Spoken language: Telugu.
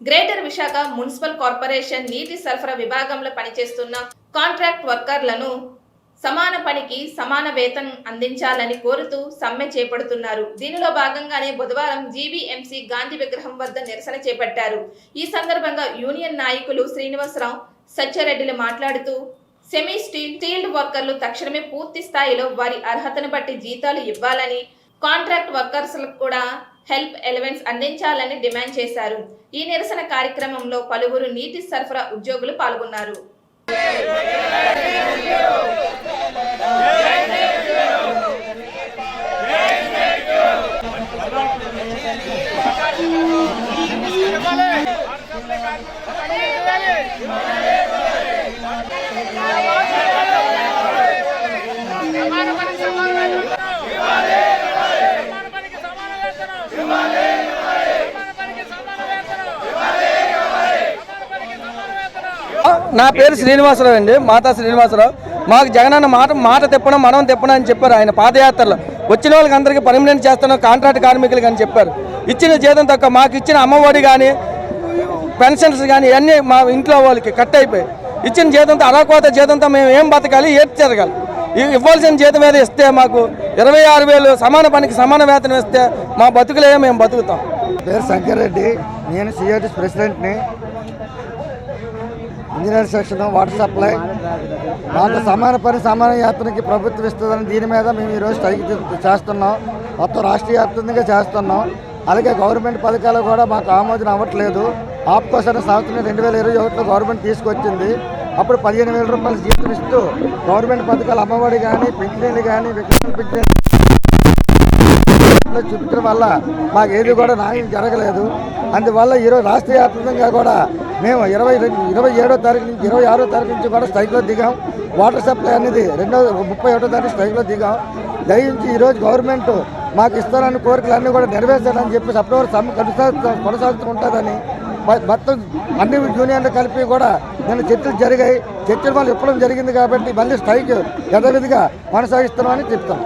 గ్రేటర్ విశాఖ మున్సిపల్ కార్పొరేషన్ నీటి సరఫరా విభాగంలో పనిచేస్తున్న కాంట్రాక్ట్ వర్కర్లను సమాన పనికి సమాన వేతనం అందించాలని కోరుతూ సమ్మె చేపడుతున్నారు. దీనిలో భాగంగానే బుధవారం జీబీఎంసీ గాంధీ విగ్రహం వద్ద నిరసన చేపట్టారు. ఈ సందర్భంగా యూనియన్ నాయకులు శ్రీనివాసరావు, సత్యారెడ్డిలు మాట్లాడుతూ సెమీ స్టీల్డ్ వర్కర్లు తక్షణమే పూర్తి స్థాయిలో వారి అర్హతను బట్టి జీతాలు ఇవ్వాలని, కాంట్రాక్ట్ వర్కర్స్లకు కూడా హెల్ప్ ఎలవెన్స్ అందించాలని డిమాండ్ చేశారు. ఈ నిరసన కార్యక్రమంలో పలువురు నీటి సరఫరా ఉద్యోగులు పాల్గొన్నారు. నా పేరు శ్రీనివాసరావు అండి, మాతా శ్రీనివాసరావు. మాకు జగనన్న మాట తెప్పడం మనం తెప్పడం అని చెప్పారు. ఆయన పాదయాత్రలో వచ్చిన వాళ్ళకి అందరికీ పర్మనెంట్ చేస్తున్నాం, కాంట్రాక్ట్ కార్మికులు అని చెప్పారు. ఇచ్చిన జీతం తక్కువ, మాకు ఇచ్చిన అమ్మఒడి కానీ పెన్షన్స్ కానీ అన్నీ మా ఇంట్లో వాళ్ళకి కట్ అయిపోయి ఇచ్చిన జీతంతో అరాకోత జీతంతో మేము ఏం బతకాలి, ఏది జరగాలి? ఇవ్వాల్సిన జీతం మీద ఇస్తే మాకు 26,000 సమాన పనికి సమాన వేతనం ఇస్తే మా బతుకులే మేము బతుకుతాం. పేరు శంకర్ రెడ్డి, నేను సిఐటిస్ ప్రెసిడెంట్ని. ఇంజనీర్ సెక్షన్, వాటర్ సప్లై, దాంట్లో సమాన పని సమాన యాత్రకి ప్రభుత్వం ఇస్తుందని దీని మీద మేము ఈరోజు స్ట్రైక్ చేస్తున్నాం. మొత్తం రాష్ట్రీయ వ్యాప్తంగా చేస్తున్నాం. అలాగే గవర్నమెంట్ పథకాలు కూడా మాకు ఆమోదం అవ్వట్లేదు. ఆప్కోస్ అనే సంవత్సరం 2021లో గవర్నమెంట్ తీసుకొచ్చింది. అప్పుడు 15,000 రూపాయలు జీతం ఇస్తూ గవర్నమెంట్ పథకాలు అమ్మఒడి కానీ పింఛనీలు కానీ వికలాంగుల పింఛన్ చూపించడం వల్ల మాకు ఏది కూడా న్యాయం జరగలేదు. అందువల్ల ఈరోజు రాష్ట్రీయ వ్యాప్తంగా కూడా మేము 27వ తారీఖు నుంచి 26వ తారీఖు నుంచి కూడా స్ట్రైక్లో దిగాం. వాటర్ సప్లై అనేది 31వ తారీఖు స్ట్రైక్లో దిగాం. దయించి ఈరోజు గవర్నమెంట్ మాకు ఇస్తారని కోరికలన్నీ కూడా నెరవేర్చాలని చెప్పి అక్టోబర్ సమ్మె కొనసాగుతూ ఉంటుందని మొత్తం అన్ని యూనియన్లు కలిపి కూడా నేను చర్చలు జరిగాయి. చర్చల వల్ల విప్లవం జరిగింది కాబట్టి మళ్ళీ స్ట్రైక్ యథావిధిగా కొనసాగిస్తున్నామని చెప్తాం.